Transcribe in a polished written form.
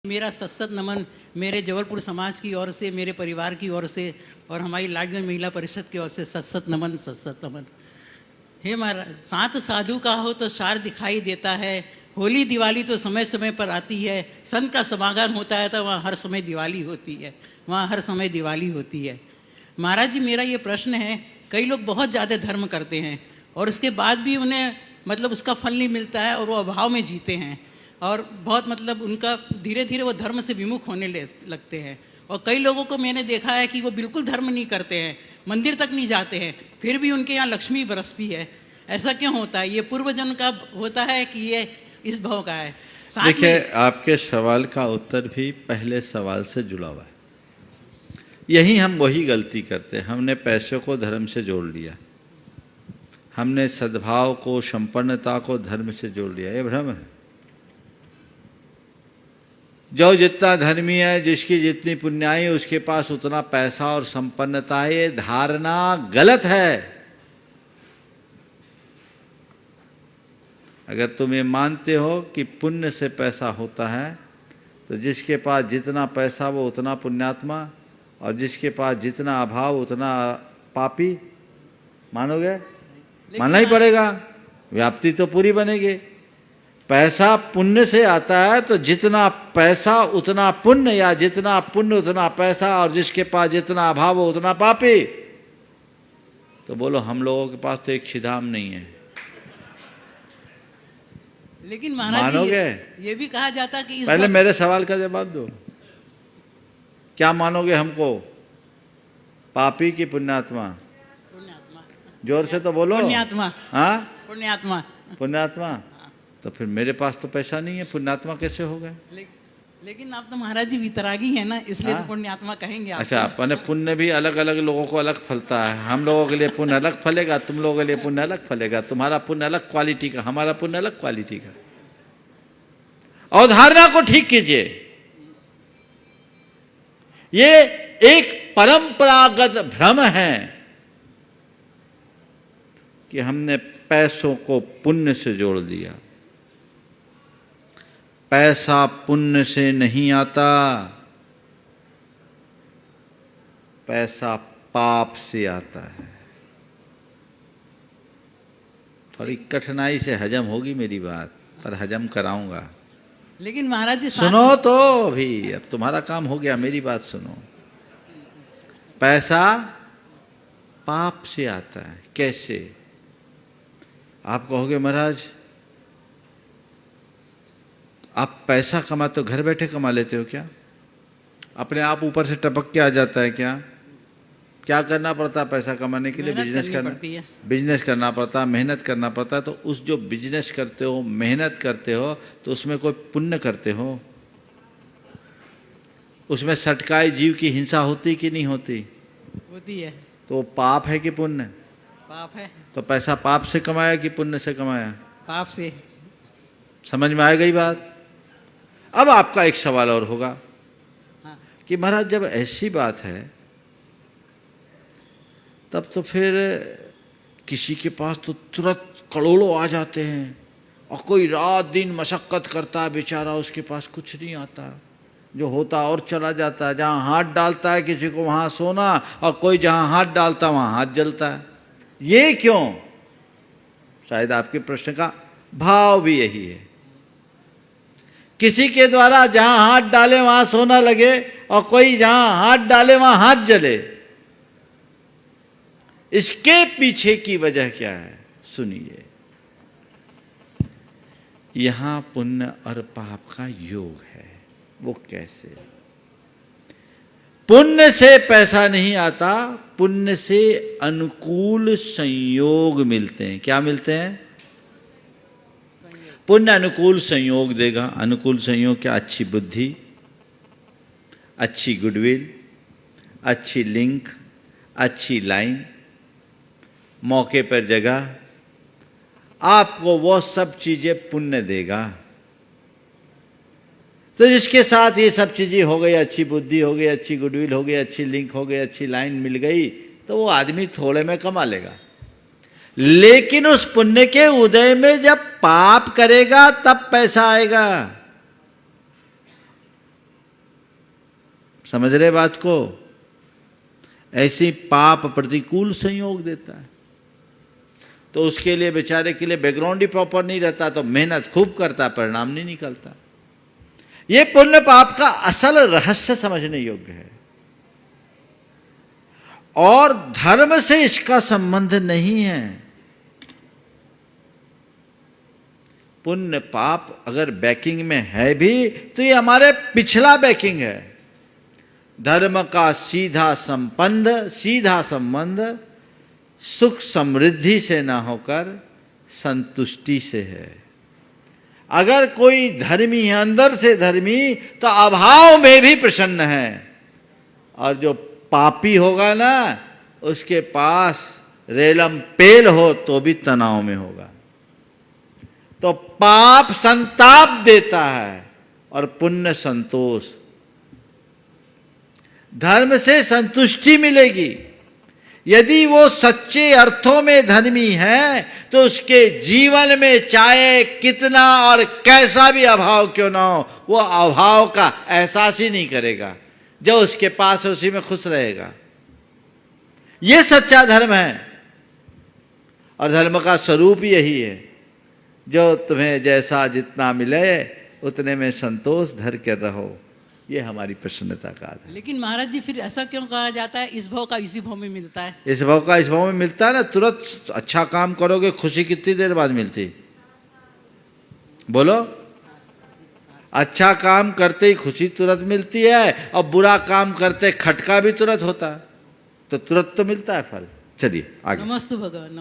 मेरा सत्सत नमन मेरे जबलपुर समाज की ओर से, मेरे परिवार की ओर से और हमारी लाडगंज महिला परिषद की ओर से सत्सत नमन, सत्सत नमन। हे महाराज, सात साधु का हो तो सार दिखाई देता है। होली दिवाली तो समय समय पर आती है। संत का समागम होता है तो वहाँ हर समय दिवाली होती है, वहाँ हर समय दिवाली होती है। महाराज जी, मेरा ये प्रश्न है, कई लोग बहुत ज़्यादा धर्म करते हैं और उसके बाद भी उन्हें मतलब उसका फल नहीं मिलता है और वो अभाव में जीते हैं और बहुत मतलब उनका धीरे धीरे वो धर्म से विमुख होने लगते हैं। और कई लोगों को मैंने देखा है कि वो बिल्कुल धर्म नहीं करते हैं, मंदिर तक नहीं जाते हैं, फिर भी उनके यहाँ लक्ष्मी बरसती है। ऐसा क्यों होता है? ये पूर्व जन्म का होता है कि ये इस भाव का है? देखिए, आपके सवाल का उत्तर भी पहले सवाल से जुड़ा हुआ है। यही हम वही गलती करते हैं, हमने पैसों को धर्म से जोड़ लिया, हमने सद्भाव को, संपन्नता को धर्म से जोड़ लिया। ये भ्रम है। जो जितना धर्मी है, जिसकी जितनी पुण्याई, उसके पास उतना पैसा और संपन्नता है, ये धारणा गलत है। अगर तुम ये मानते हो कि पुण्य से पैसा होता है, तो जिसके पास जितना पैसा वो उतना पुण्यात्मा, और जिसके पास जितना अभाव उतना पापी। मानोगे? मानना ही पड़ेगा, व्याप्ति तो पूरी बनेगी। पैसा पुण्य से आता है, तो जितना पैसा उतना पुण्य, या जितना पुण्य उतना पैसा, और जिसके पास जितना अभाव हो उतना पापी। तो बोलो, हम लोगों के पास तो एक छिदाम नहीं है। लेकिन महाराज जी, ये भी कहा जाता कि इस पहले मेरे सवाल का जवाब दो। क्या मानोगे हमको, पापी की पुण्यात्मा? पुण्यात्मा। जोर से तो बोलो। पुण्यात्मा। हाँ, पुण्यात्मा। पुण्यात्मा। तो फिर मेरे पास तो पैसा नहीं है, पुण्यात्मा कैसे हो गए? लेकिन आप तो महाराज जी वितरागी है ना, इसलिए तो पुण्यात्मा कहेंगे आप। अच्छा, अपने पुण्य भी अलग अलग लोगों को अलग फलता है। हम लोगों के लिए पुण्य अलग फलेगा, तुम लोगों के लिए पुण्य अलग फलेगा। तुम्हारा पुण्य अलग क्वालिटी का, हमारा पुण्य अलग क्वालिटी का। अवधारणा को ठीक कीजिए। ये एक परंपरागत भ्रम है कि हमने पैसों को पुण्य से जोड़ दिया। पैसा पुण्य से नहीं आता, पैसा पाप से आता है। थोड़ी कठिनाई से हजम होगी मेरी बात, पर हजम कराऊंगा। लेकिन महाराज जी सुनो तो अभी, अब तुम्हारा काम हो गया, मेरी बात सुनो। पैसा पाप से आता है। कैसे? आप कहोगे, महाराज आप पैसा कमा तो घर बैठे कमा लेते हो क्या? अपने आप ऊपर से टपक के आ जाता है क्या? क्या करना पड़ता है पैसा कमाने के लिए? बिजनेस करना पड़ता है, मेहनत करना पड़ता है। तो उस जो बिजनेस करते हो, मेहनत करते हो, तो उसमें कोई पुण्य करते हो? उसमें सटकाए जीव की हिंसा होती कि नहीं होती? होती है। तो पाप है कि पुण्य? पाप है। तो पैसा पाप से कमाया कि पुण्य से कमाया? पाप से। समझ में आ गई बात? अब आपका एक सवाल और होगा कि महाराज, जब ऐसी बात है तब तो फिर किसी के पास तो तुरंत करोड़ों आ जाते हैं, और कोई रात दिन मशक्कत करता है बेचारा, उसके पास कुछ नहीं आता, जो होता और चला जाता है। जहाँ हाथ डालता है किसी को वहाँ सोना, और कोई जहाँ हाथ डालता वहाँ हाथ जलता है। ये क्यों? शायद आपके प्रश्न का भाव भी यही है। किसी के द्वारा जहाँ हाथ डाले वहाँ सोना लगे, और कोई जहाँ हाथ डाले वहाँ हाथ जले। इसके पीछे की वजह क्या है? सुनिए। यहां पुण्य और पाप का योग है। वो कैसे? पुण्य से पैसा नहीं आता, पुण्य से अनुकूल संयोग मिलते हैं। क्या मिलते हैं? पुण्य अनुकूल संयोग देगा। अनुकूल संयोग क्या? अच्छी बुद्धि, अच्छी गुडविल, अच्छी लिंक, अच्छी लाइन, मौके पर जगह, आपको वो सब चीजें पुण्य देगा। तो जिसके साथ ये सब चीजें हो गई, अच्छी बुद्धि हो गई, अच्छी गुडविल हो गई, अच्छी लिंक हो गई, अच्छी लाइन मिल गई, तो वो आदमी थोड़े में कमा लेगा। लेकिन उस पुण्य के उदय में जब पाप करेगा तब पैसा आएगा। समझ रहे बात को? ऐसे ही पाप प्रतिकूल संयोग देता है, तो उसके लिए बेचारे के लिए बैकग्राउंड ही प्रॉपर नहीं रहता, तो मेहनत खूब करता, परिणाम नहीं निकलता। ये पुण्य पाप का असल रहस्य समझने योग्य है, और धर्म से इसका संबंध नहीं है। पुण्य पाप अगर बैकिंग में है भी, तो ये हमारे पिछला बैकिंग है। धर्म का सीधा संबंध सुख समृद्धि से ना होकर संतुष्टि से है। अगर कोई धर्मी है, अंदर से धर्मी, तो अभाव में भी प्रसन्न है, और जो पापी होगा ना, उसके पास रेलम पेल हो तो भी तनाव में होगा। तो पाप संताप देता है और पुण्य संतोष। धर्म से संतुष्टि मिलेगी। यदि वो सच्चे अर्थों में धर्मी है, तो उसके जीवन में चाहे कितना और कैसा भी अभाव क्यों ना हो, वो अभाव का एहसास ही नहीं करेगा। जो उसके पास है उसी में खुश रहेगा। ये सच्चा धर्म है, और धर्म का स्वरूप यही है, जो तुम्हें जैसा जितना मिले उतने में संतोष धर कर रहो। ये हमारी प्रसन्नता का आधार। लेकिन महाराज जी, फिर ऐसा क्यों कहा जाता है इस भाव का इसी भाव में मिलता है? इस भाव का इस भाव में मिलता है ना। तुरंत अच्छा काम करोगे, खुशी कितनी देर बाद मिलती? बोलो। अच्छा काम करते ही खुशी तुरंत मिलती है, और बुरा काम करते खटका भी तुरंत होता है, तो तुरंत तो मिलता है फल। चलिए आगे। नमस्ते भगवान।